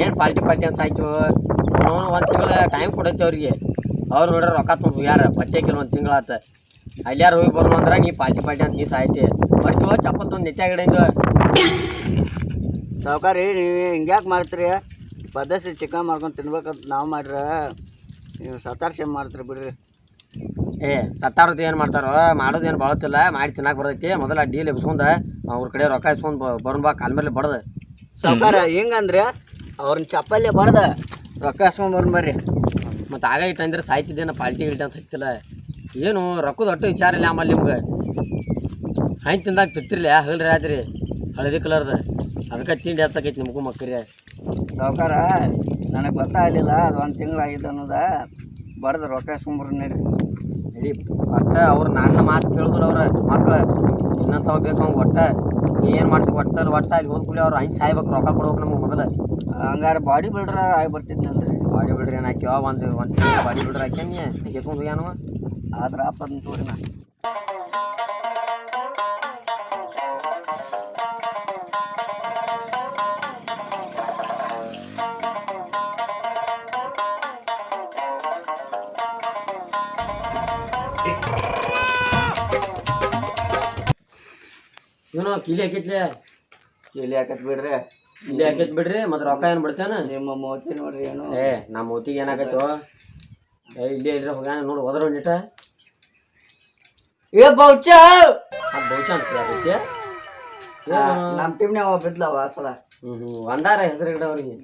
ಏನು ಪಾಲ್ಟಿ ಅಂತ ಸಾಯ್ತು ಅವನು ಒಂದು ತಿಂಗಳು ಟೈಮ್ ಕೊಡೈತಿ ಅವ್ರಿಗೆ ಅವ್ರು ನೋಡ್ರಿ ರೊಕ್ಕ ತುಂಬ ಯಾರ ಬಟ್ಟೆ ಕೆಲವೊಂದು ತಿಂಗಳಾತ ಅಲ್ಯಾರು ಹೋಗಿ ಬರ್ನು ಅಂದ್ರೆ ನೀ ಪಾಲ್ಟಿ ಅಂತ ನೀ ಸಾಯ್ತಿ ಬರ್ತೀವ ಚಪ್ಪತ್ತೊಂದು ನೆತ್ತಾಗಿಡಿಂದು ಸಾವುಕಾರಿ ನೀವು ಹಿಂಗ್ಯಾಕೆ ಮಾಡ್ತೀರಿ ಪದಸಿ ಚಿಕನ್ ಮಾಡ್ಕೊಂಡು ತಿನ್ಬೇಕಂತ ನಾವು ಮಾಡ್ರೆ ನೀವು ಸತಾರ್ಸಿ ಮಾಡ್ತೀರಿ ಬಿಡ್ರಿ ಸತ್ತಾರದ್ದು ಏನು ಮಾಡ್ತಾರೋ ಮಾಡೋದೇನು ಬಳತಿಲ್ಲ ಮಾಡಿ ತಿನ್ನಕ್ಕೆ ಬರ್ತೈತಿ ಮೊದಲ ಡೀಲ್ ಎಬ್ಸ್ಕೊಂಡ ಅವ್ರ ಕಡೆ ರೊಕ್ಕ ಇಸ್ಕೊಂಡು ಬರೋಣ ಬಾ ಕಾಲ ಮೇಲೆ ಬಡ್ದು ಸಾವುಕಾರ ಹಿಂಗಂದ್ರೆ ಅವ್ರನ್ನ ಚಪ್ಪಲ್ಲೇ ಬಡ್ದ ರೊಕ್ಕ ಇಸ್ಕೊಂಡು ಬರೋಣ ಬರ್ರಿ ಮತ್ತು ಆಗ ಇಟ್ಟಂದ್ರೆ ಸಾಯ್ತಿದ್ದೇನ ಪಾಲ್ಟಿ ಗಿಲ್ಟಿ ಅಂತ ಹತ್ತಿಲ್ಲ ಏನು ರೊಕ್ಕದ ಒಟ್ಟು ವಿಚಾರ ಇಲ್ಲ ಆಮೇಲೆ ನಿಮ್ಗೆ ಹಂಗೆ ತಿಂದಾಗ ತಿತ್ತಿರ್ಲಿ ಹಲ್ರಿ ಆದ್ರಿ ಹಳದಿ ಕಲರ್ದು ಅದಕ್ಕೆ ತಿಂಡಿ ಹಚ್ಚಕೈತಿ ನಿಮಗೂ ಮಕ್ಕರಿ ಸಾವುಕಾರ ನನಗೆ ಗೊತ್ತಾಗಲಿಲ್ಲ ಅದು ಒಂದು ತಿಂಗಳಾಗಿದ್ದು ಅನ್ನೋದ ಬಡ್ದು ರೊಕ್ಕ ಇಸ್ಕೊಂಬರ್ರಿ ನಡ್ರಿ ನಡಿ ಒಟ್ಟು ಅವ್ರು ನನ್ನ ಮಾತು ಕೇಳಿದ್ರು ಅವ್ರ ಮಕ್ಳು ಇನ್ನಂತ ಬೇಕು ಅವ್ನು ಒಟ್ಟು ನೀ ಏನು ಮಾಡ್ತೀವಿ ಒಟ್ಟು ಅಲ್ಲಿ ಹೋದ್ಕೂಲಿ ಅವ್ರು ಹಂಗೆ ಸಾಯ್ಬೇಕು ರೊಕ್ಕ ಕೊಡ್ಬೇಕು ನಮಗೆ ಮೊದಲು ಹಂಗಾರೆ ಬಾಡಿ ಬಿಲ್ಡ್ರ ಆಗಿ ಬರ್ತಿದ್ನಲ್ರಿ ಬಾಡಿ ಬಿಲ್ಡ್ರ್ ಏನು ಹಾಕ್ಯವ ಒಂದು ಬಾಡಿ ಬಿಲ್ಡ್ರ್ ಹಾಕ್ಯಾನಿ ಹೇಳ್ಕೊಂಡು ಹೋಗ್ಯಾನವ ಆದ್ರೆ ಆಪದನ್ನ ತೋರಿ ನಾ ಏನೋ ಕಿಲಿ ಹಾಕೈತ್ಲೆ ಇಲ್ಲಿ ಹಾಕತ್ ಬಿಡ್ರಿ ಕಿಲಿ ಹಾಕೈತ್ ಬಿಡ್ರಿ ಮತ್ತು ರೊಕ್ಕ ಏನು ಬಿಡ್ತೇನೆ ನಿಮ್ಮ ಮೋತಿ ನೋಡ್ರಿ ಏನು ನಮ್ಮ ಮೂತಿಗೆ ಏನಾಗೈತೋ ಇಲ್ಲೇ ಇಲ್ರಿ ಹೋಗ್ಯಾನ ನೋಡು ಹೋದ್ರ ನಿಟ ಏ ಬೌಚ ಬಹುಶ ಅಂತ ಯಾಕೈತಿ ನಮ್ಮ ಟೀಮ್ನಾಗ ಬಿದ್ಲವ ಸಲ ಒಂದಾರ ಹೆಸರು ಗಿಡ ಅವ್ರಿಗೆ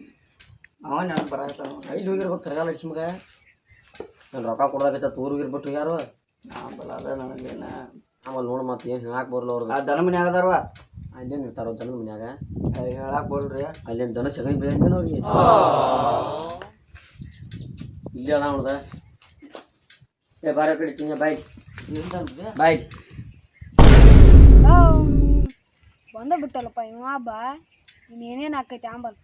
ಅವ ನೆನಪು ಬರತ್ತಾನ ಐದು ಹೋಗಿರ್ಬೇಕು ಕರಗಾಲ ಹಚ್ಚಿ ಮಗ ನಾನು ರೊಕ್ಕ ಕೊಡೋದೈತ ತೂರು ಹೋಗಿರ್ಬಿಟ್ಟು ಯಾರು ಬಲ ಅದ ನನಗೇನ ಆಮೇಲೆ ನೋಡು ಮತ್ತೆ ಏನು ಹೇಳಕ್ಕೆ ಬರಲ್ಲ ಅವ್ರದ್ದು ಆ ದನ ಮನ್ಯಾಗ ಅದಾರವ ಅಲ್ಲೇನು ಇರ್ತಾರೋ ದನದ ಮನ್ಯಾಗ ಹೇಳಕ್ ಬಲ್ರಿ ಅಲ್ಲೇನು ದನ ಸಗಣಿ ಬೆಳೆಯಂಗೇನು ಅವ್ರಿಗೆ ಇಲ್ಲೇ ಅದ ನೋಡ್ದ ಬಾರ ಕಡೆ ತಿಂಗ ಬಾಯ್ ಬಾಯ್ ಬಂದ ಬಿಟ್ಟಲ್ಲಪ್ಪ ಇವ ಹಬ್ಬ ಇನ್ನೇನೇನು ಆಕೈತಿ ಆಂಬಲ್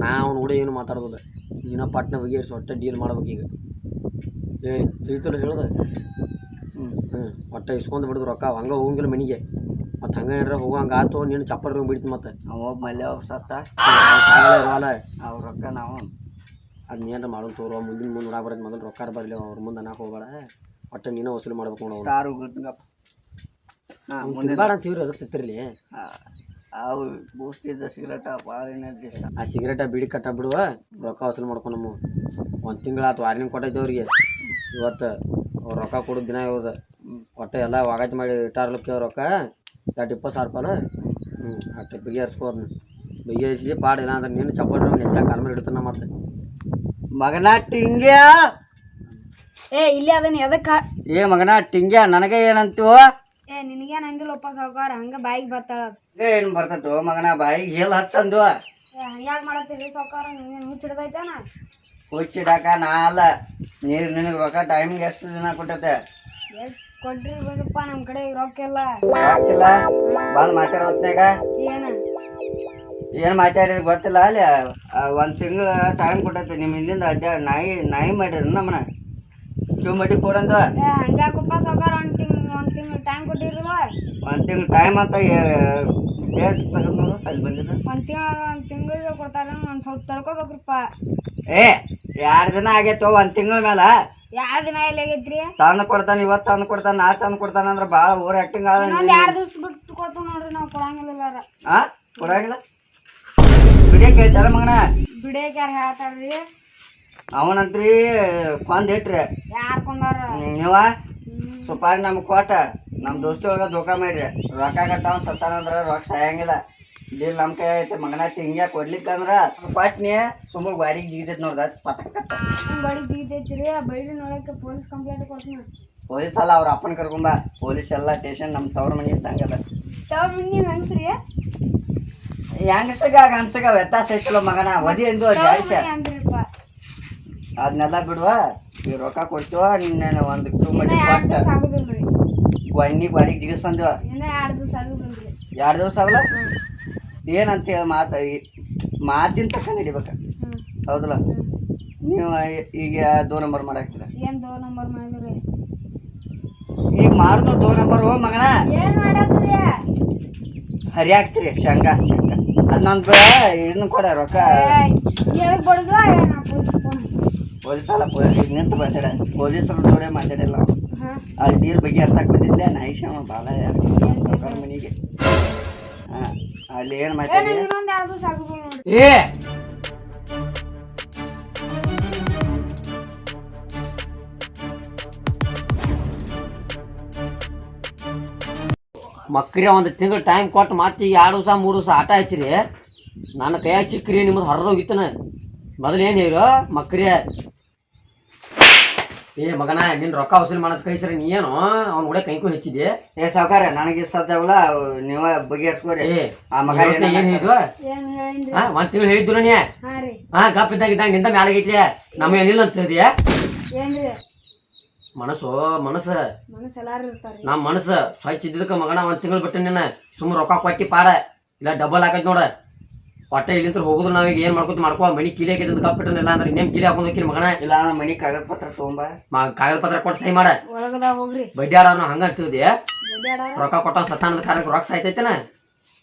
ನಾವು ಕೂಡ ಏನು ಮಾತಾಡೋದಿಲ್ಲ ಇನ್ನೂ ಪಟ್ನ ಬಗೆಹರಿಸಿ ಒಟ್ಟೆ ಡೀಲ್ ಮಾಡ್ಬೇಕು ಈಗ ತಿಳಿತಲ್ಲ ಹೇಳೋದು ಒಟ್ಟೆ ಇಸ್ಕೊಂಡು ಬಿಡಿದ್ರು ರೊಕ್ಕ ಹಂಗೆ ಹೋಗಂಗಿಲ್ಲ ಮನೆಗೆ ಮತ್ತು ಹಂಗೆ ಏನಾರ ಹೋಗಂಗೆ ಆತು ನೀನು ಚಪ್ಪಲ್ ರೋಗ ಬಿಡ್ತು ಮತ್ತೆ ಅವ ಮಲ್ಯ ಸತ್ತ ಇರವಲ್ಲ ಅವ್ರ ರೊಕ್ಕ ನಾವು ಅದನ್ನೇನಾರ ಮಾಡೋದು ತೋರುವ ಮುಂದಿನ ಮುಂದೆ ನೋಡಕ್ಕೆ ಬರೋದು ಮೊದಲು ರೊಕ್ಕ ಬರಲಿ ಅವ್ರ ಮುಂದೆ ಅನ್ನಕ್ಕೆ ಹೋಗಬೇಡ ಒಟ್ಟೆ ನೀನು ವಸೂಲಿ ಮಾಡ್ಬೇಕು ನೋಡು ಸ್ಟಾರು ಬೇಡ ಅಂತೀವ್ರಿ ಅದ್ರ ತಿತ್ತಿರಲಿ ಅವು ಬೂಸ್ತಿದ್ದ ಸಿಗರೇಟ ಭಾಳ ಎನರ್ಜಿ ಆ ಸಿಗರೇಟ ಬಿಡಿ ಕಟ್ಟ ಬಿಡುವ ರೊಕ್ಕ ವಸೂಲಿ ಮಾಡ್ಕೊಂಡು ನಮ್ಮ ಒಂದು ತಿಂಗಳಾತು ವಾರ್ನಿಂಗ್ ಕೊಟ್ಟೈತೆ ಅವ್ರಿಗೆ ಇವತ್ತು ಅವ್ರು ರೊಕ್ಕ ಕೊಡೋದು ದಿನ ಇವ್ರದ್ದು ಒಟ್ಟೆ ಎಲ್ಲ ವಾಗಾತಿ ಮಾಡಿ ಇಟ್ಟಾರ್ಲಕ್ಕೆ ಅವ್ರ ರೊಕ್ಕ 20,000 ರೂಪಾಯಿ ಅಷ್ಟು ಬಗೆಹರಿಸ್ಕೋದನ್ನ ಬಗೆಹರಿಸಿ ಪಾಡಿಲ್ಲ ಅಂದ್ರೆ ನೀನು ಚಪ್ಪಲ್ ನೆಚ್ಚ ಕಾಲ ಮೇಲೆ ಇಡ್ತಾನ ಮತ್ತೆ ಮಗನ ಟಿಂಗ್ಯ ಇಲ್ಲಿ ಅದನ್ನ ಎದಕ್ಕೆ ಏ ಮಗನ ಟಿಂಗ್ಯ ನನಗೆ ಏನಂತು ನಿನಗೇನು ಹಂಗಿಲ್ಲಪ್ಪ ಸಾವುಕಾರ ಹಂಗೆ ಬಾಯಿಗೆ ಬರ್ತಾಳ ಏನು ಬರ್ತೈತು ಮಗನ ಬಾಯಿಗೆ ಹೇಲ್ ಹಚ್ಚಂದು ಹಂಗ್ಯಾಕೆ ಮಾಡತ್ತೀರಿ ಸಾವುಕಾರ ನಿಮ್ಗೇನು ಹುಚ್ಚಿಡ್ದೈತೇನ ಹುಚ್ಚಿಡಾಕ ನಾ ಅಲ್ಲ ನೀರು ನಿನಗೆ ರೊಕ್ಕ ಟೈಮಿಗೆ ಎಷ್ಟು ದಿನ ಕೊಟ್ಟೈತೆ ಕೊಡ್ರಿ ಬಿಡಪ್ಪ ನಮ್ಮ ಕಡೆ ರೊಕ್ಕ ಇಲ್ಲ ಗೊತ್ತಿಲ್ಲ ಬಂದು ಮಾತಾಡೋ ಹೊತ್ನ್ಯಾಗ ಏನು ಮಾತಾಡಿದ್ರೆ ಗೊತ್ತಿಲ್ಲ ಅಲ್ಲಿ ಒಂದು ತಿಂಗಳು ಟೈಮ್ ಕೊಟ್ಟೈತೆ ನಿಮ್ಮ ಹಿಂದಿಂದ ಅಡ್ಡಾಡ ನಾಯಿ ಮಾಡಿರಿ ನಮ್ಮನ ಕ್ಯೂ ಮಾಡಿ ಕೊಡಂದು ಹಂಗ್ಯಾಕಪ್ಪ ಸಾವುಕಾರ ಒಂದು ತಿಂಗಳು ಟೈಮ್ ಕೊಟ್ಟಿರಲ್ವ ಒಂದು ತಿಂಗಳು ಟೈಮ್ ಅಂತ ಡೇಟ್ ತಗೊಂಡು ನೋಡು ಅಲ್ಲಿ ಬಂದಿದ್ದು ಒಂದು ತಿಂಗಳಿಗೆ ಕೊಡ್ತಾರ ಒಂದು ಸ್ವಲ್ಪ ತಡ್ಕೋಬೇಕ್ರಪ್ಪ 2 ದಿನ ಆಗೈತು ಒಂದು ತಿಂಗಳ ಮೇಲೆ 2 ದಿನ ಎಲ್ಲಿ ಆಗೈತ್ರಿ ತಂದು ಕೊಡ್ತಾನೆ ಇವತ್ತು ತಂದು ಕೊಡ್ತಾನೆ ನಾ ತಂದು ಕೊಡ್ತಾನೆ ಅಂದ್ರೆ ಭಾಳ ಓವರ್ ಆ್ಯಕ್ಟಿಂಗ್ ಆದ 2 ದಿವ್ಸ ಬಿಟ್ಟು ಕೊಡ್ತಾವ ನೋಡ್ರಿ ನಾವು ಕೊಡಂಗಿಲ್ಲ ಕೊಡಂಗಿಲ್ಲ ಬಿಡಿಯಕ್ಕೆ ಹೇಳ್ತಾರ ಮಗನ ಬಿಡೇಕ್ ಯಾರು ಹೇಳ್ತಾರ್ರಿ ಅವನಂತ್ರಿ ಕೊಂದ್ ಇಟ್ರಿ ಯಾರು ಕೊಂದಾರ ನೀವ ಸುಪಾರಿ ನಮ್ಗೆ ಕೊಟ್ಟ ನಮ್ಮ ದೋಸ್ತಿ ಒಳಗೆ ಧೋಕಾ ಮಾಡ್ರಿ ರೊಕ್ಕ ಗಟ್ಟ ಅವ್ನು ಸತ್ತಾನಂದ್ರೆ ರೊಕ್ಕ ಸಾಯಂಗಿಲ್ಲ ಡೀಲ್ ನಮ್ಮ ಕೈ ಐತೆ ಮಗನ ಹಿಂಗೆ ಕೊಡ್ಲಿಕ್ಕಂದ್ರೆ ಕೊಟ್ನಿ ಸುಮ್ಮನೆ ಬಾಡಿಗೆ ಜಿಗಿತೈತಿ ನೋಡ್ದ ಪತಕ್ಕ ಬಾಡಿಗೆ ಜಿಗಿತೈತಿರಿ ಬೈಡಿ ನೋಡಕ್ಕೆ ಪೊಲೀಸ್ ಕಂಪ್ಲೇಂಟ್ ಕೊಡ್ತೀನಿ ಪೊಲೀಸ್ ಅಲ್ಲ ಅವ್ರ ಅಪ್ಪನ ಕರ್ಕೊಂಬ ಪೊಲೀಸ್ ಎಲ್ಲ ಸ್ಟೇಷನ್ ನಮ್ಮ ತವ್ರ ಮನೆ ಇದ್ದಂಗದ ತವ್ರ ಮನೆ ನೀವು ಹೆಂಗ್ಸ್ರಿ ಹೆಂಗಸಗ ಗಂಡಸಗ ವ್ಯತ್ಯಾಸ ಐತಲ್ಲ ಮಗನ ಒದಿ ಎಂದು ಜಾಯ್ಸ ಅಂದ್ರಿಪ್ಪ ಅದನ್ನೆಲ್ಲ ಬಿಡುವ ಈ ರೊಕ್ಕ ಕೊಡ್ತೀವ ನಿನ್ನ ಒಂದು ಕ್ಯೂ ಮಾಡಿ ಕೊಟ್ಟ ಆಗುದಿಲ್ರಿ ಒಣ್ಣಿಗೆ ಬಾಡಿಗೆ ಜಿಗಿಸ್ತಂದಿವ ಇನ್ನೂ 2 ದಿವಸ ಆಗುದಿಲ್ರಿ 2 ದಿವಸ ಆಗಲ್ಲ ಏನಂತ ಹೇಳಿ ಮಾತಿನ ತಕ್ಕ ನಡಿಬೇಕ ಹೌದಲ್ಲ ನೀವು ಈಗ 2 ನಂಬರ್ ಮಾಡಾಕ್ತೀರ ಏನು 2 ನಂಬರ್ ಮಾಡಿದ್ರಿ ಈಗ ಮಾಡಿದ್ರು 2 ನಂಬರ್ ಹೋ ಮಗನ ಏನು ಮಾಡತ್ತೀರಿ ಹರಿ ಹಾಕ್ತೀರಿ ಶೇಂಗಾ ಅದು ನಂದು ಇದನ್ನ ಕೊಡ ರೊಕ್ಕ ಎದಕ್ ಬಡ್ದು ನಾ ಪೊಲೀಸಲ್ಲ ಈಗ ನಿಂತು ಮಾತಾಡ ಪೊಲೀಸರ ಜೋಡೆ ಮಾತಾಡಿಲ್ಲ ಹಾಂ ಅಲ್ಲಿ ಡೀಲ್ ಬಗ್ಗೆ ಹರ್ಸಕ್ ಬಂದಿದ್ದೆ ನೈಷಮ ಬಾಲ ಸಾವುಕಾರ ಮನೆಗೆ ಹಾಂ ಅಲ್ಲಿ ಏನು ಮಾತಾಡಿ ಇನ್ನೊಂದು 2 ದಿವಸ ಆಗುದಿಲ್ಲ ನೋಡ್ರಿ ಏ ಮಕ್ರಿ ಒಂದು ತಿಂಗಳು ಟೈಮ್ ಕೊಟ್ಟು ಮತ್ತೆ 2 ದಿವಸ 3 ದಿವಸ ಆಟ ಹಚ್ಚಿರಿ ನನ್ನ ಕೈಯಾಗ ಸಿಕ್ಕ್ರಿ ನಿಮ್ಮದು ಹರಿದೋಗಿತ್ತನ ಮೊದಲು ಏನು ಹೇಳು ಮಕ್ರಿ ಏ ಮಗನ ನಿನ್ನ ರೊಕ್ಕ ವಸೂಲಿ ಮಾಡೋದು ಕೈ ಸರಿ ನೀ ಏನು ಅವ್ನ ಕೂಡ ಕೈಗೂ ಹೆಚ್ಚಿದೆ ಏ ಸಾವುಕಾರ ನನಗೆ ಸತ್ತಾವಲ್ಲ ನೀವ ಬಗೆಹರಿಸ್ಕೋರಿ ಏ ಆ ಮಗ ಏನು ಹೇಳಿದ್ವು ಏನು ಏನ್ರಿ ಹಾ 1 ತಿಂಗಳು ಹೇಳಿದ್ರು ನೀ ಹಾಂ ರೀ ಹಾ ಗಪ್ ಇದ್ದಾಗ ನಿಂದ ಮ್ಯಾಲಾಗೈತಿ ನಮ್ಮ ಏನಿಲ್ಲ ಅಂತ ಹೇಳಿದ್ಯಾ ಏನ್ರಿ ಮನಸ್ಸು ಮನಸ್ಸು ಎಲ್ಲಾರು ಇರ್ತಾರ್ರಿ ನಮ್ಮ ಮನಸ್ಸು ಸ್ವಚ್ಛ ಇದ್ದಕ್ಕೆ ಮಗನ 1 ತಿಂಗಳು ಬಿಟ್ಟು ನಿನ್ನ ಸುಮ್ಮನೆ ರೊಕ್ಕ ಕೊಟ್ಟಿ ಪಾಡ ಇಲ್ಲ ಡಬಲ್ ಹಾಕೈತಿ ನೋಡ ಹೊಟ್ಟೆ ಇಲ್ಲಿಂತ್ರ ಹೋಗುದು ನಾವೀಗ ಏನ್ ಮಾಡ್ಕೊ ಮನಿ ಕೀಲಿ ಹಾಕಿದ್ ಕಪ್ಪಿಟ್ಟಿಲ್ಲ ಅಂದ್ರೆ ಇನ್ನೇಮ್ ಕೀಲಿ ಹಾಕೊಂಡ್ ಹೋಗಿಲ್ಲ ಮಗನ ಇಲ್ಲ ಮನಿ ಕಾಗದ ಪತ್ರ ತಗೊಂಬ ಕಾಗದ ಪತ್ರ ಕೊಟ್ಟು ಸಹಿ ಮಾಡ ಒಳಗದ ಹೋಗ್ರಿ ಬಡ್ಡಿ ಆಡೋನು ಹಂಗ ಅಂತಿದ್ದೆ ಬಡ್ಯಾಡ ರೊಕ್ಕ ಕೊಟ್ಟ ಸತ್ತಾನದ ಕಾರಣಕ್ಕೆ ರೊಕ್ಕ ಸಾಯ್ತೈತೇನ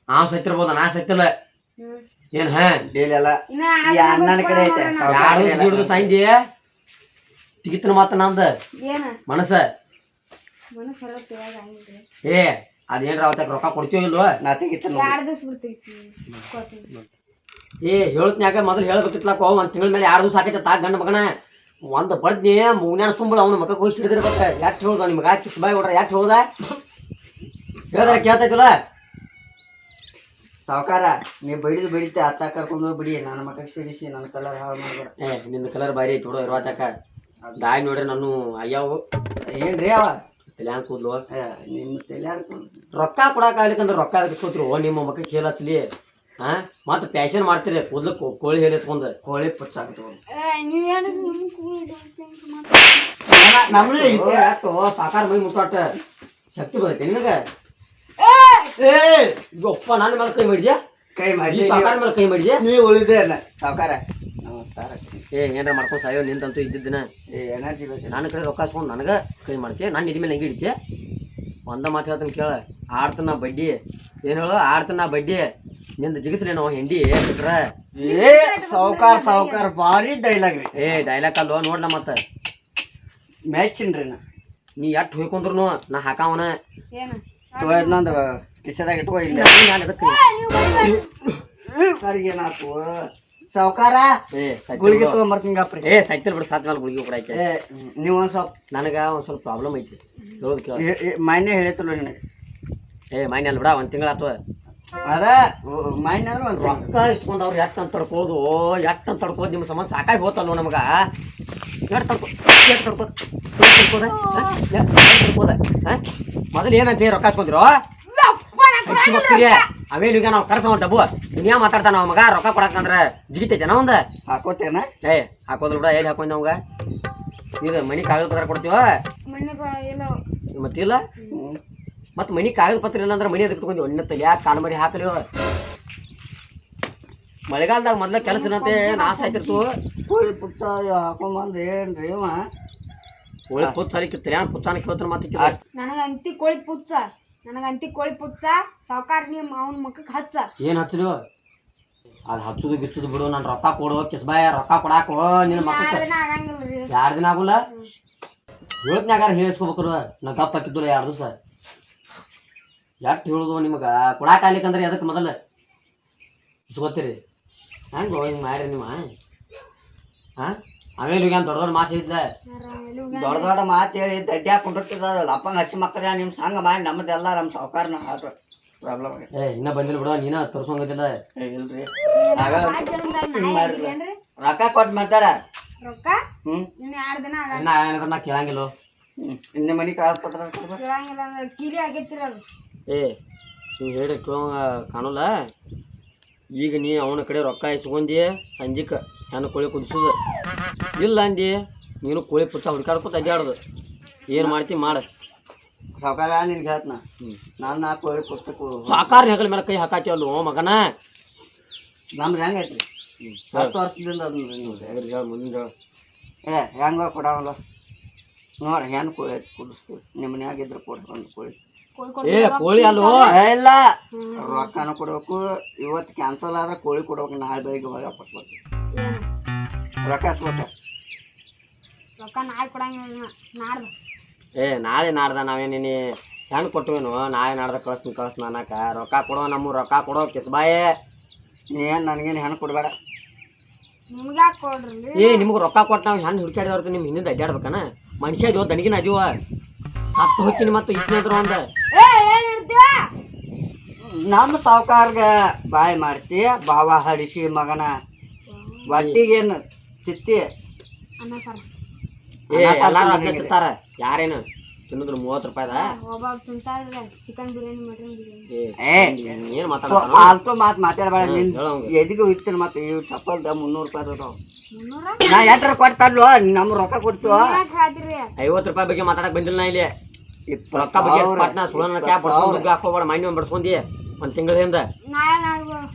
ನಾವು ಸತ್ತಿರ್ಬೋದು ನಾ ಸತ್ತಿಲ್ಲ ಏನ್ ಹಾ ಡೀಲ್ ಎಲ್ಲ ಇನ್ನ ಈ ಅಣ್ಣನ ಕಡೆ ಐತೆ ಎರಡು ದಿವಸ ಹಿಡಿದು ಸಾಯ್ದಿ ತಿಗಿತನ ಮಾತ ನಂದ ಏನ ಮನಸ್ಸ ಮನಸ್ಸು ಎಲ್ಲ ತಿಳಾಗ ಆಗಿಲ್ರಿ ಏ ಅದೇನ್ರ ಅವತ್ತಾಗ ರೊಕ್ಕ ಕೊಡ್ತೀವೋ ಇಲ್ವೋ ನಾ ತೆಗಿತೇನೆ 2 ದಿವಸ ಬಿಡ್ತೈತಿ ಕೊಡ್ತೀನಿ ಏ ಹೇಳ್ತ್ನ್ಯಾಕ ಮೊದಲು ಹೇಳ್ಬೇಕಿತ್ಲಾಕೋ 1 ತಿಂಗಳ ಮೇಲೆ 2 ದಿವಸ ಆಕೈತೆ ತಾ ಗಂಡ ಮಗನ ಒಂದು ಬಡ್ನಿ ಮೂಗ್ನ್ಯಾನ ಸುಂಬಳ ಅವ್ನ ಮಕ್ಕ ಹೋಗಿ ಸಿಡಿದಿರ್ಬೇಕ ಯಾಕೆ ಹೇಳ್ದ ನಿಮ್ಗೆ ಹಾಕಿ ಸುಬಾಯಿ ಹೊಡ್ರ ಯಾಕೆ ಹೇಳ್ದ ಹೇಳ್ದಾರ ಕೇಳ್ತೈತಿಲ್ಲ ಸಾವುಕಾರ ನೀ ಬಡಿತೆ ಅತ್ತ ಕರ್ಕೊಂಡು ಬಿಡಿ ನನ್ನ ಮಕ್ಕಳಿಗೆ ಸಿಡಿಸಿ ನನ್ನ ಕಲರ್ ಹಾಳು ಮಾಡ್ಬೇಡ ಏ ನಿಂದ ಕಲರ್ ಬಾರಿ ಐತಿ ಬಿಡು ಇರುವಾತಕ ದಾಯಿ ನೋಡ್ರಿ ನಾನು ಅಯ್ಯಾವು ಏನ್ರಿ ಅವ ತಲ್ಯಾನ್ ಕೂದ್ಲು ನಿಮ್ಮ ತಲೆ ರೊಕ್ಕ ಕೊಡಕ್ಕಾಗ್ಲಿಕ್ಕಂದ್ರೆ ರೊಕ್ಕ ಅದಕ್ಕೋತ್ರಿ ಓ ನಿಮ್ಮ ಮಕ್ಕ ಕೇಳ ಹಚ್ಲಿ ಹಾ ಮತ್ತೆ ಪ್ಯಾಶನ್ ಮಾಡ್ತೀರಿ ಕೂದ್ಲು ಕೋಳಿ ಹೇಳಿ ಎತ್ಕೊಂಡ್ ಕೋಳಿ ಪುಚ್ಚಾಗ್ತು ನೀವೇನು ನಮ್ಮನೆ ಯಾಕೋ ಸಾಕಾರ ಮೈ ಮುಟ್ಟಾಟ ಶಕ್ತಿ ಬರ್ತೈತಿ ನಿನಗ ಅಪ್ಪ ನನ್ನ ಮೇಲೆ ಕೈ ಮಾಡಿದ್ಯಾ ಕೈ ಮಾಡಿ ಸಾಕಾರ ಮೇಲೆ ಕೈ ಮಾಡಿದ್ಯಾ ನೀ ಉಳಿದೆ ಅಲ್ಲ ಸಾವುಕಾರ ನಮಸ್ಕಾರ ಏ ಏನಾರ ಮಾಡ್ಕೊಂಡು ಸಾಯೋ ನಿಂತಂತೂ ಇದ್ದಿದ್ದಿನ ಏ ಎನರ್ಜಿ ಬೇಕು ನನ್ನ ಕಡೆ ರೊಕ್ಕ ಹಾಸ್ಕೊಂಡು ನನಗೆ ಕೈ ಮಾಡ್ತೀಯ ನಾನು ನಿಧಿ ಮೇಲೆ ಹೆಂಗೆ ಹಿಡಿತೀಯ ಒಂದ ಮಾತು ಹೇಳ್ತಾನೆ ಕೇಳ ಆಡ್ತಾನ ಬಡ್ಡಿ ಏನು ಹೇಳು ಆಡ್ತಾನ ಬಡ್ಡಿ ನಿಂದ ಜಿಗಿಸ್ರೇನೋ ಹೆಂಡಿ ಬಿಟ್ರ ಏ ಸಾವುಕಾರ ಭಾರಿ ಡೈಲಾಗ್ ರೀ ಏ ಡೈಲಾಗ್ ಅಲ್ವ ನೋಡ್ಲ ಮತ್ತೆ ಮ್ಯಾಚಿನ್ರಿ ನಾ ನೀ ಎಟ್ಟು ಹೋಯ್ಕೊಂಡ್ರು ನಾ ಹಾಕಾವನ ಏನು ಇನ್ನೊಂದು ಕಿಸೆದಾಗ ಇಟ್ಕೋ ಇಲ್ಲ ಏನಾಯ್ತು ಸಾವುಕಾರ ಏ ಗುಳಿಗೆ ತೊಗೊಂಬರ್ತೀನಿ ಗಪ್ರಿ ಏ ಸೈತಲ್ ಬಿಡು ಸಾತ್ ಮೇಲೆ ಗುಳಿಗೆ ಕೊಡಾಯ್ಕೆ ಏ ನೀವು ಒಂದು ಸ್ವಲ್ಪ ನನಗೆ ಒಂದು ಸ್ವಲ್ಪ ಪ್ರಾಬ್ಲಮ್ ಐತಿ ಹೇಳೋದು ಕೇಳ ಮಾನ್ಯ ಹೇಳಿತ್ತಲ್ಲ ನಿನಗೆ ಏ ಮಾನ್ಯ ಅಲ್ಲ ಬಿಡ 1 ತಿಂಗಳು ಆತು ಅದ ಮಾನ್ಯ ಅಂದ್ರೆ ಒಂದು ರೊಕ್ಕ ಇಸ್ಕೊಂಡು ಅವ್ರು ಎಟ್ಟು ಅಂತ ತಡ್ಕೋದು ಎಟ್ಟು ಅಂತ ತಡ್ಕೋದು ನಿಮ್ಮ ಸಮಸ್ಯೆ ಸಾಕಾಗಿ ಹೋತಲ್ವ ನಮ್ಗೆ ಎಷ್ಟು ತಡ್ಕೋದ ಮೊದಲು ಏನಂತ ರೊಕ್ಕ ಇಸ್ಕೊಂತಿರೋ ಅವೇನು ಈಗ ನಾವು ಕರ್ಸೋ ಡಬ್ಬು ದುನಿಯಾ ಮಾತಾಡ್ತಾನ ಅವ ಮಗ ರೊಕ್ಕ ಕೊಡಕಂದ್ರೆ ಜಿಗಿತೈತೆನ ಒಂದ ಹಾಕೋತೇನ ಏ ಹಾಕೋದಿಲ್ಲ ಬಿಡ ಎಲ್ಲಿ ಹಾಕೊಂಡ್ ನಮ್ಗ ಇದು ಮನಿ ಕಾಗದ ಪತ್ರ ಕೊಡ್ತೀವ ಎಲ್ಲ ಮತ್ತಿಲ್ಲ ಮತ್ತೆ ಮನಿ ಕಾಗದ ಪತ್ರ ಇಲ್ಲ ಅಂದ್ರೆ ಮನಿ ಅದಕ್ಕೆ ಇಟ್ಕೊಂಡಿ ಒಣ್ಣತ್ತಲ್ಲಿ ಯಾಕೆ ಕಾಲು ಮರಿ ಹಾಕಲಿ ಮಳೆಗಾಲದಾಗ ಮೊದ್ಲ ಕೆಲಸ ಇಲ್ಲಂತೆ ನಾಶ ಆಯ್ತಿರ್ತು ಕೋಳಿ ಪುತ್ತ ಹಾಕೊಂಬಂದು ಏನ್ರಿ ಇವ ಕೋಳಿ ಪುಚ್ಚ ಸರಿಕಿರ್ತಾರೆ ಯಾರು ಪುಚ್ಚಾನ ಕೇಳ್ತಾರೆ ಮತ್ತೆ ನನಗಂತಿ ಕೋಳಿ ಪುಚ್ಚ ಸಾವುಕಾರ ನಿಮ್ಮ ಅವನ ಮಕ್ಕಕ್ಕೆ ಹಚ್ಚ ಏನು ಹಚ್ಚಲು ಅದು ಹಚ್ಚುದು ಗಿಚ್ಚುದು ಬಿಡು ನಾನು ರೊಕ್ಕ ಕೊಡು ಕಿಸ್ಬಾಯ ರೊಕ್ಕ ಕೊಡಾಕೋ ನಿನ್ನ ಮಕ್ಕಳು 2 ದಿನ ಆಗಂಗಿಲ್ಲ ರೀ 2 ದಿನ ಆಗುಲ್ಲ ಹೇಳ್ತ್ನಾಗಾರ ಹೇಳಿಸ್ಕೋಬೇಕ್ರು ನಾ ಗಪ್ಪ ಹಾಕಿದ್ದಿಲ್ಲ 2 ದಿವಸ ಎಷ್ಟು ಹೇಳುದು ನಿಮ್ಗೆ ಕೊಡಾಕಾಗ್ಲಿಕ್ಕಂದ್ರೆ ಅದಕ್ಕೆ ಮೊದಲು ಇಸ್ಕೋತೀರಿ ಹೆಂಗೆ ಹಿಂಗೆ ಮಾಡ್ರಿ ನಿಮ್ಮ ಹಾಂ ಆಮೇಲೆ ಈಗ ದೊಡ್ಡ ದೊಡ್ಡ ಮಾತು ಹೇಳಿದ್ಲ ದೊಡ್ಡ ಮಾತು ಹೇಳಿ ದಡ್ಡಿ ಹಾಕೊಂಡಿರ್ತದ ಅಪ್ಪಂಗ ಹಸಿ ಮಕ್ಕಳ ನಿಮ್ಮ ಸಂಘ ಮಾಡಿ ನಮ್ಮದೆಲ್ಲ ನಮ್ಮ ಸಾವುಕಾರನ ಆದ್ರೆ ಪ್ರಾಬ್ಲಮ್ ಆಗಿದೆ ಏ ಇನ್ನೂ ಬಂದಿಲ್ಲ ಬಿಡ ನೀನ ತೋರ್ಸೋಂಗಿಲ್ಲ ಇಲ್ರಿ ಆಗ ಮಾಡ್ರಿ ರೊಕ್ಕ ಕೊಟ್ಟು ಮಾತಾರ ರೊಕ್ಕ ಹ್ಞೂ ಇನ್ನು 2 ದಿನ ಆಗ ನಾ ಏನಾದ್ರೆ ನಾ ಕೇಳಂಗಿಲ್ಲ ಇನ್ನೇ ಮನೆ ಕಾಗದ ಪತ್ರ ಕೇಳಂಗಿಲ್ಲ ಅಂದ್ರೆ ಕೀಲಿ ಆಗೈತಿರ ಅದು ಏ ನೀವು ಹೇಳಿ ಕಾಣಲ್ಲ ಈಗ ನೀ ಅವನ ಕಡೆ ರೊಕ್ಕ ಇಸ್ಕೊಂಡಿ ಸಂಜಿಕ ನಾನು ಕೋಳಿ ಕುದಿಸೋದು ಇಲ್ಲ ಅಂದಿ ನೀನು ಕೋಳಿ ಪುಚ್ಚ ಹುಡ್ಕಾಡ್ಕೊತ ಅಡ್ಡಾಡೋದು ಏನು ಮಾಡ್ತಿ ಮಾಡ ಸಾವುಕಾರ ನಿನ್ಗೆ ಹೇಳ್ತನ ನಾನು ಆ ಕೋಳಿ ಪುಸ್ತಕ ಸಾಕಾರ ಹೆಗಲ ಮೇಲೆ ಕೈ ಹಾಕಾತಿವಲ್ಲ ಮಗನ ನಮ್ದು ಹೆಂಗೈತ್ರಿ 10 ವರ್ಷದಿಂದ ಹೇಳ ಮುಂದಿನ ಏ ಹೆಂಗ ಕೊಡವಲ್ಲ ನೋಡಿ ಹೆಣ್ಣು ಕೋಳಿ ಐತಿ ಕುಡಿಸ್ತೀವಿ ನಿಮ್ಮ ಮನ್ಯಾಗ ಇದ್ರೆ ಕೊಡಿ ಒಂದು ಕೋಳಿ ಕೋಳಿ ಏ ಕೋಳಿ ಅಲ್ಲೋ ಇಲ್ಲ ರೊಕ್ಕನ ಕೊಡ್ಬೇಕು. ಇವತ್ತು ಕ್ಯಾನ್ಸಲ್ ಆದ್ರೆ ಕೋಳಿ ಕೊಡ್ಬೇಕು. ನಾಳೆ ಬೆಳಿಗ್ಗೆ ವಾಪಸ್ ಬರ್ಬೇಕು. ರೊಕ್ಕ ಇಸ್ಬೇಕು. ರೊಕ್ಕ ನಾಳೆ ಕೊಡಂಗಿಲ್ಲ ನಾಡ್ದ. ಏ ನಾಳೆ ನಾಡ್ದ ನಾವೇನೇನಿ ಹೆಣ್ಣು ಕೊಟ್ಟವೇನು ನಾಳೆ ನಾಡ್ದ ಕಳಿಸ್ತೀನಿ ಅನ್ನಕ ರೊಕ್ಕ ಕೊಡೋ ನಮ್ಮ ರೊಕ್ಕ ಕೊಡೋ ಕಿಸ್ಬಾಯೇ. ನೀನು ನನಗೇನು ಹೆಣ್ಣು ಕೊಡಬೇಡ. ನಿಮ್ಗೆ ಯಾಕೆ ಕೊಡ್ರಿ? ಏ ನಿಮ್ಗೆ ರೊಕ್ಕ ಕೊಟ್ಟು ನಾವು ಹೆಣ್ಣು ಹುಡುಕಾಡಿದವ್ರದ್ದು ನಿಮ್ಮ ಹಿಂದಿಂದ ಅಡ್ಡಾಡ್ಬೇಕನ ಮನುಷ್ಯ ಇದೀವ ದನಿಗಿನ ಅದೀವ ಸತ್ತು ಹೋಗ್ತೀನಿ ಮತ್ತು ಇಟ್ನಿದ್ರು ಒಂದ ಏನ್ ಇರ್ತೀವ? ನಮ್ಮ ಸಾವುಕಾರ್ಗೆ ಬಾಯ್ ಮಾಡ್ತಿ ಬಾವ ಹಡಿಸಿ ಮಗನ ಒಟ್ಟಿಗೇನು ಚಿತ್ತಿ ಅನ್ನ ಸಾರ ಏ ಎಲ್ಲಾರು ಅದನ್ನ ತಿಂತಾರ ಯಾರೇನು ತಿನ್ನೋದ್ರ 30 ರೂಪಾಯಿದ ಒಬ್ಬ ತಿಂತಾರ ಚಿಕನ್ ಬಿರಿಯಾನಿ ಮಟನ್ ಬಿರಿಯಾನಿ. ಏನು ಮಾತಾಡ ಆಲ್ತು ಮಾತಾಡಬೇಡ. ನಿನ್ ಎದಿಗೂ ಇರ್ತೀನಿ ಮತ್ತೆ ಇವು ಚಪ್ಪಲ್ದ 300 ರೂಪಾಯಿ ಅದಾವ. 300 ನಾ ಎಂಟ್ರ ಕೊಡ್ತಾರ್ಲು ನಮ್ಮ ರೊಕ್ಕ ಕೊಡ್ತೀವ. ಹಾಕಿರಿ 50 ರೂಪಾಯಿ ಬಗ್ಗೆ ಮಾತಾಡಕ್ ಬಂದಿಲ್ಲ ನಾ ಇಲ್ಲಿ ರೊಕ್ಕ ಬಗ್ಗೆ ಪಟ್ನಾ ಸುಳ್ಳ ಕ್ಯಾಪ್ ಬಡ್ಸ್ಕೊಂಡು ಹಾಕೋಬೇಡ ಮೈನ್ ಬಡ್ಸ್ಕೊಂಡಿ ಒಂದು ತಿಂಗಳಿಂದ. ನಾಳೆ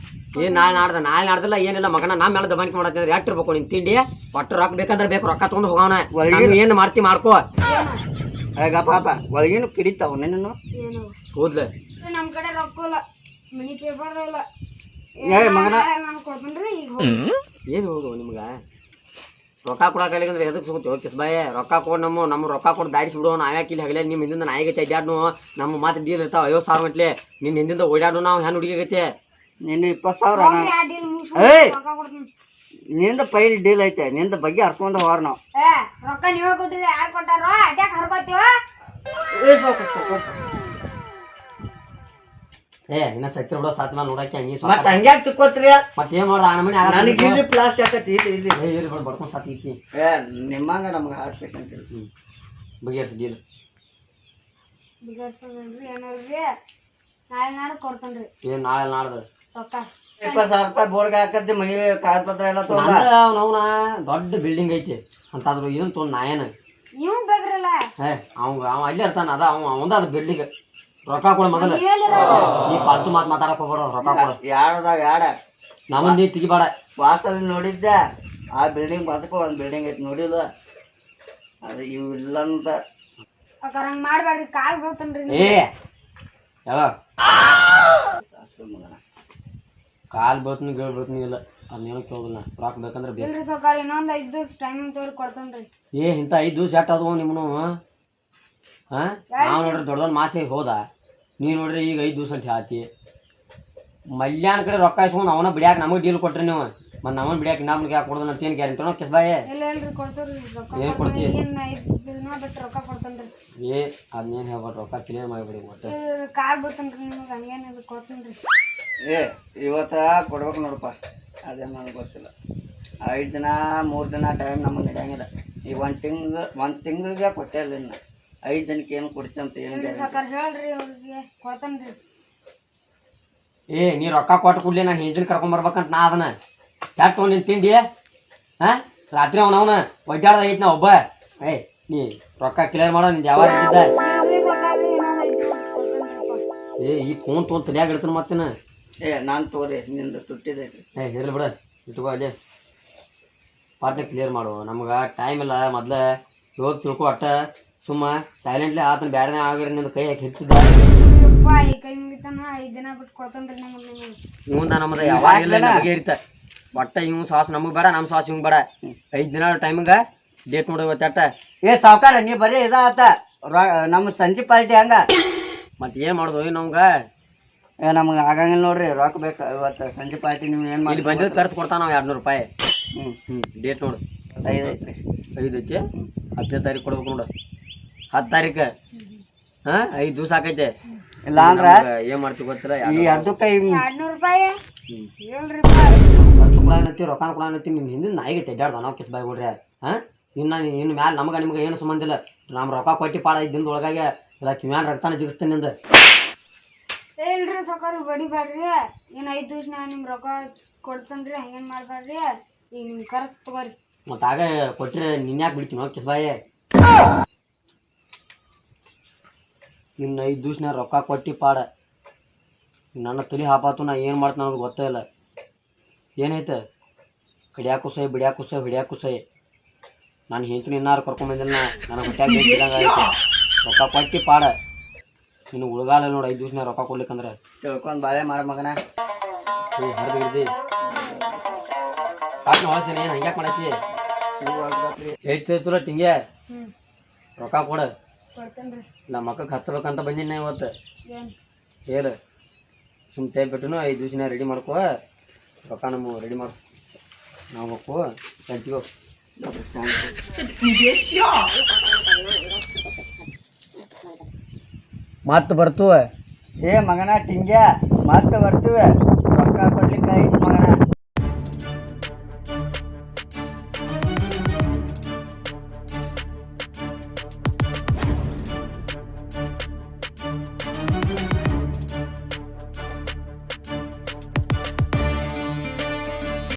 ನಾಳೆ ನಾಡ್ದಲ್ಲ ಏನಿಲ್ಲ ಮಗನ ನಮ್ಮ ಮೇಲೆ ದಬಾಣಿಕೆ ಮಾಡಕ್ಕೆ ಎಟ್ ಇರ್ಬೇಕು ನಿನ್ ತಿಂಡಿ ಒಟ್ಟು ರೊಕ್ಕ ಬೇಕಂದ್ರೆ ಬೇಕು ರೊಕ್ಕ ತಗೊಂಡು ಹೋಗೋಣ ಏನು ಮಾಡ್ತಿ ಮಾಡ್ಕೋ. ಈಗ ಪಾಪ ಒಳಗೇನು ಕಿಡಿತಾವ ನಿನ್ನನ್ನು ಏನು ಹೋದ್ಲೆ ನಮ್ ಕಡೆ ರೊಕ್ಕ ಇಲ್ಲ ಮನಿ ಪೇಪರ್ ಇಲ್ಲ. ಮಗನ ನಾನು ಕೊಡ್ತೇನ್ರಿ ಈಗ. ಏನು ಹೋಗು ನಿಮ್ಗೆ ರೊಕ್ಕ ಕೊಡಕಂದ್ರೆ ಎದಕ್ಕೆ ಸಿಗುತ್ತೆ ಕಿಸ್ಬಾಯ್ ರೊಕ್ಕ ಕೊಡು ನಮ್ಮ ರೊಕ್ಕ ಕೊಟ್ಟು ದಾಡಿಸ್ಬಿಡು ನಾವ್ಯಾಕೆ ಇಲ್ಲಿ ಹಗಲೇ ನಿಮ್ಮ ಹಿಂದಿಂದ ನಾಯಿಗೈತೆ ಅಡ್ಡಾಡ್ನು ನಮ್ಮ ಮಾತು ಡೀಲ್ ಇರ್ತಾವ 50,000 ಗಂಟ್ಲೆ ನಿನ್ನ ಹಿಂದಿಂದ ಓಡಾಡು ನಾವು ಹೆಣ್ಣು ಹುಡುಗಿಗೈತೆ ನಿನ್ನ 20,000 ಏಯ್ ನಿಂದ ಪೈಲ್ ಡೀಲ್ ಐತೆ ನಿಂದ ಬಗ್ಗೆ ಹರ್ಸ್ಕೊಂಡು ಹೋರ್ ನಾವು. ರೊಕ್ಕ ನೀವೇ ಕೊಟ್ಟಿರಿ ಯಾರು ಕೊಟ್ಟಾರೋ ಅಟ್ಯಾಕ್ ಹರ್ಕೋತೀವ. ಏ ಇನ್ನ ಸತ್ಯ ಬಿಡೋ ಸಾತ್ ಮೇಲೆ ನೋಡಕ್ಕೆ ಹಂಗೆ ಮತ್ತೆ ಹಂಗ್ಯಾಕ್ ತಿಕ್ಕೋತ್ರಿ? ಮತ್ತೆ ಏನ್ ಮಾಡ್ದ ಆ ನಮನಿ ನನಗೆ ಇಲ್ಲಿ ಪ್ಲಾಸ್ ಯಾಕತಿ ಇಲ್ಲಿ ಬಡ್ಕೊಂಡು ಸಾತ್ ಐತಿ ನಿಮ್ಮಂಗ ನಮ್ಗೆ ಹಾರ್ಟ್ ಪೇಷಂಟ್ ಬಗೆಹರಿಸಿ ಡೀಲ್ ಬಿಗರ್ಸೋದ್ರಿ ಏನಲ್ರಿ ನಾಳೆ ನಾಳೆ ಕೊಡ್ತೇನ್ರಿ. ಏನು ನಾಳೆ ನಾಡ್ದು ರೊಕ್ಕ 20,000 ರೂಪಾಯಿ ಬೋರ್ಡ್ಗೆ ಹಾಕದ್ದೆ ಮನೆ ಕಾಗದ ಪತ್ರ ಎಲ್ಲ ತಗೊಂಡ ಅವನ ದೊಡ್ಡ ಬಿಲ್ಡಿಂಗ್ ಐತಿ ಅಂತಾದ್ರು ಇದನ್ನ ತೊಗೊಂಡು ನಾಯೇನು ನೀವು ಬೇಕ್ರಲ್ಲ ಅವ ಅಲ್ಲೇ ಇರ್ತಾನ ಅದ ಅವಂದ ಅದು ಬಿಲ್ಡಿಂಗ್ ರೊಕ್ಕ ಕೊಡ ಮೊದಲು ನೀ ಪಾಲ್ತು ಮಾತಾಡಕ್ ಹೋಗ್ಬೇಡ ರೊಕ್ಕ ಕೊಡ ಯಾಡದಾಗ ಯಾಡ ನಮ್ಮಂದು ನೀ ತೆಗಿಬೇಡ. ವಾಸಲ್ಲಿ ನೋಡಿದ್ದೆ ಆ ಬಿಲ್ಡಿಂಗ್ ಬದಕು ಒಂದು ಬಿಲ್ಡಿಂಗ್ ಐತಿ ನೋಡಿಲ್ಲ ಅದು ಇವು ಇಲ್ಲ ಅಂತ ಹಂಗೆ ಮಾಡ್ಬೇಡ್ರಿ ಕಾಲ್ ಬೀಳ್ತೇನ್ರಿ. ಏ ಯಾವ ಕಾಲ್ ಬೀಳ್ತೀನಿ ಗಿಳ್ ಬೀಳ್ತೀನಿ ಇಲ್ಲ ಅದನ್ನೇನು ಕೇಳೋದಿಲ್ಲ ರೊಕ್ಕ ಬೇಕಂದ್ರೆ ಬೇಕು. ಇಲ್ರಿ ಸೌಕಾರ ಇನ್ನೊಂದು 5 ದಿವಸ ಟೈಮಿಂಗ್ ತೋರಿ ಕೊಡ್ತೇನ್ರಿ. ಏ ಇಂಥ 5 ದಿವಸ ಎಟ್ ಅದ್ವು ನಿಮ್ಮನು ಹಾಂ ನಾವು ನೋಡ್ರಿ ದೊಡ್ಡದೊಂದು ಮಾತು ಹೋದ ನೀವು ನೋಡ್ರಿ ಈಗ 5 ದಿವಸ ಅಂತ ಹೇಳ್ತಿ ಮಲ್ಯಾನ ಕಡೆ ರೊಕ್ಕ ಇಸ್ಕೊಂಡು ಅವನ ಬಿಡ್ಯಾಕ ನಮಗೆ ಡೀಲ್ ಕೊಟ್ರಿ ನೀವು ಮತ್ತು ಅವನ ಬಿಡ್ಯಾಕ ಇನ್ನೊಬ್ನಿಗೆ ಯಾಕೆ ಕೊಡೋದು ಅಂತ ಏನು ಗ್ಯಾರಂಟಿ ನೋ ಕಿಸ್ಬಾಯ್ ಇಲ್ಲ ಇಲ್ರಿ ಕೊಡ್ತೇವ್ರಿ ರೊಕ್ಕ. ಏನು ಕೊಡ್ತೀವಿ? ಏನು 5 ದಿನ ಬಿಟ್ಟು ರೊಕ್ಕ ಕೊಡ್ತೇನ್ರಿ. ಏ ಅದನ್ನೇನು ಹೇಳ್ಬಿಟ್ಟು ರೊಕ್ಕ ಕ್ಲಿಯರ್ ಮಾಡಿಬಿಡಿ ಒಟ್ಟು ಕಾಲ್ ಬೀಳ್ತೇನ್ರಿ ನಿಮ್ಗೆ ಹಂಗೇನಿಲ್ಲ ಕೊಡ್ತೇನ್ರಿ. ಏ ಇವತ್ತ ಕೊಡ್ಬೇಕು ನೋಡಪ್ಪ ಅದೇನು ನನಗೆ ಗೊತ್ತಿಲ್ಲ. 5 ದಿನ 3 ದಿನ ಟೈಮ್ ನಮಗೆ ನಡೆಯಂಗಿಲ್ಲ. ಈಗ ಒಂದು ತಿಂಗಳಿಗೆ ಕೊಟ್ಟೇ ಇಲ್ಲ ಇನ್ನು 5 ದಿನಕ್ಕೆ ಏನು ಕೊಡ್ತೀನಿ ಅಂತ ಏನು ಸೌಕಾರ ಹೇಳ್ರಿ ಅವ್ರಿಗೆ ಕೊಡ್ತೇನ್ರಿ. ಏ ನೀ ರೊಕ್ಕ ಕೊಟ್ಟು ಕೂಡಲೇ ನಾನು ಹೆಂಜಿನ ಕರ್ಕೊಂಬರ್ಬೇಕಂತ ನಾ ಅದನ್ನ ಯಾಕೆ ತೊಗೊಂಡಿನ ತಿಂಡಿ ಹಾಂ ರಾತ್ರಿ ಅವನವನ ಒದ್ದಾಡ್ದ ಐತಿ ನಾ ಒಬ್ಬ ಏಯ್ ನೀ ರೊಕ್ಕ ಕ್ಲಿಯರ್ ಮಾಡೋ ನಿಂದು ಯಾವಾಗ ಇದ್ದಿದ್ದ ಇಲ್ರಿ ಸೌಕಾರ ಇನ್ನೊಂದು 5 ದಿನ ಕೊಡ್ತೇನ್ರಿಪ್ಪ. ಏ ಈ ಫೋನ್ ತೊಗೊಂಡು ತಲೆಯಾಗ ಇಡ್ತಾನೆ ಮತ್ತೇನ ಏ ನಾನು ತೋರಿ ನಿಂದು ತುಟ್ಟಿದೈತಿ. ಏ ಇರಲಿ ಬಿಡ ಇಟ್ಕೋ ಅಲ್ಲಿ ಪಾಟ್ನ ಕ್ಲಿಯರ್ ಮಾಡು ನಮ್ಗೆ ಟೈಮ್ ಇಲ್ಲ ಮೊದ್ಲು ಹೋಗಿ ತಿಳ್ಕೊ ಒಟ್ಟ ಸುಮ್ಮ ಸೈಲೆಂಟ್ಲಿ ಆತನ ಬ್ಯಾರನೇ ಆಗಿರಿ ನಿಂದು ಕೈ ಹಾಕಿ ಹೆಚ್ಚಿದ್ದ ಈ ಕೈ ಮುಗಿತಾನ 5 ದಿನ ಬಿಟ್ಟು ಕೊಡ್ತೇನ್ರಿ ನಮಗೆ. ಇವಂದ ನಮ್ಮದ ಯಾವಾಗ ಇಲ್ಲ ನಮಗೆ ಇರ್ತ ಒಟ್ಟ ಇವ್ ಸಾಸ್ ನಮಗೆ ಬೇಡ ನಮ್ಮ ಸಾಸ್ ಇವಂಗೆ ಬೇಡ 5 ದಿನ ಟೈಮಿಗೆ ಡೇಟ್ ನೋಡಿ ಇವತ್ತ ಏ ಸಾವುಕಾರ ನೀ ಬರೀ ಇದಾತ ನಮ್ಮ ಸಂಜೆ ಪಾರ್ಟಿ ಹಂಗ ಮತ್ತೆ ಏನು ಮಾಡೋದು ನಮ್ಗೆ ಏ ನಮ್ಗೆ ಆಗಂಗಿಲ್ಲ ನೋಡ್ರಿ ರೊಕ್ಕ ಬೇಕು ಇವತ್ತು ಸಂಜೆ ಪಾರ್ಟಿ ನೀವು ಏನು ಮಾಡಿ ಇಲ್ಲಿ ಬಂದಿದ್ದು ಖರ್ಚು ಕೊಡ್ತಾನ ನಾವು 200 ರೂಪಾಯಿ. ಡೇಟ್ ನೋಡು 5 ಐತ್ರಿ 5 ಐತಿ 10ನೇ ತಾರೀಕು ಕೊಡ್ಬೇಕು ನೋಡು 10 ತಾರೀಕು ಹಾಂ 5 ದಿವಸ ಆಕೈತೆ ಇಲ್ಲ ಅಂದ್ರ ಏನು ಮಾಡ್ತೀವಿ ಗೊತ್ತಿಲ್ಲ ಈ ಅರ್ಧಕ್ಕೆ 200 ರೂಪಾಯಿ ಹೇಳ್ರಿ ಖರ್ಚು ಕೂಡ ಏನತ್ತಿ ರೊಕ್ಕ ಕೂಡ ಏನತ್ತಿ ನಿಮ್ಮ ಹಿಂದಿನ ನಾಯಿಗೆ ತೆಡ್ಡಾಡ್ದ ನಾವು ಕಿಸ್ ಬಾಯ್ ಬಿಡ್ರಿ ಹಾಂ ಇನ್ನು ಮ್ಯಾಲೆ ನಮ್ಗೆ ನಿಮ್ಗೆ ಏನು ಸಂಬಂಧ ಇಲ್ಲ ನಮ್ಮ ರೊಕ್ಕ ಕೊಟ್ಟು ಪಾಡ 5 ದಿನದ ಒಳಗಾಗಿ ಇಲ್ಲ ಕಿವ್ಯಾನ ರಕ್ತಾನ ಜಿಗಿಸ್ತೀನಿ ನಿಂದ. ಇಲ್ರಿ ಸೌಕಾರ ಬಡಿಬ್ಯಾಡ್ರಿ ಏನು 5 ದಿವಸ ನಾ ನಿಮ್ಮ ರೊಕ್ಕ ಕೊಡ್ತೇನ್ರಿ ಹಂಗೇನು ಮಾಡ್ಬೇಡ್ರಿ ಈಗ ನಿಮ್ಮ ಖರ್ಚು ತಗೋರಿ. ಮತ್ತು ಆಗ ಕೊಟ್ಟರೆ ನಿನ್ಯಾಕೆ ಬಿಡ್ತೀನಿ ನಾವು ಕಿಸ್ ಬಾಯೇ ಇನ್ನು 5 ದಿವಸ ನಾ ರೊಕ್ಕ ಕೊಟ್ಟು ಪಾಡ ನನ್ನ ತಲೆ ಹಾಪಾತು ನಾ ಏನು ಮಾಡ್ತೀನಿ ಅನ್ನೋದು ಗೊತ್ತೇ ಇಲ್ಲ. ಏನೈತೆ ಕಡಿಯಾಕು ಸೈ ಬಿಡ್ಯಾಕು ಸೈ ಹಿಡಿಯಾಕು ಸೈ ನಾನು ಹೆಂಚು ಇನ್ನಾರು ಕರ್ಕೊಂಬಂದಿಲ್ಲ ನನಗೆ ಹೊಟ್ಯಾಗ ಬೇಕಿದಂಗೆ ಐತೆ ರೊಕ್ಕ ಕೊಟ್ಟು ಪಾಡ ಇನ್ನು ಉಳ್ಗಾಲ ನೋಡಿ 5 ದಿವ್ಸ ರೊಕ್ಕ ಕೊಡ್ಲಿಕ್ಕಂದ್ರೆ ತಿಳ್ಕೊಂಡ್ ಬಾಳೆ ಮಾಡ ಮಗನ. ಹರಿದಿರ್ದಿ ಪಾಟ್ನ ಹೊಳಸೇನೆ ಏನು ಹಂಗ್ಯಾಕೆ ಮಾಡತ್ತಿ ಹೇಳ್ತಿರ್ತಲ್ಲ ಟಿಂಗೆ ಹ್ಞೂ ರೊಕ್ಕ ಕೊಡ ಕೊಡ್ತೇನೆ ರೀ. ನಮ್ಮ ಅಕ್ಕಗೆ ಹಚ್ಚಬೇಕಂತ ಬಂದಿನಿ ಇವತ್ತು ಏನು ಹೇಳು ಸುಮ್ ಟೈಪ್ ಬಿಟ್ಟು 5 ದಿವ್ಸನ ರೆಡಿ ಮಾಡ್ಕೋ ರೊಕ್ಕ ನಮ್ಮ ರೆಡಿ ಮಾಡು ನಾವು ಹೋಗ್ಕೋ ಸಂತಿಗೋ ಮತ್ತೆ ಬರ್ತು ಏ ಮಗನ ಟಿಂಗ್ಯ ಮತ್ತೆ ಬರ್ತೀವಿ ರೊಕ್ಕ ಕೊಡ್ಲಿಕ್ಕೆ ಐತಿ ಮಗನ.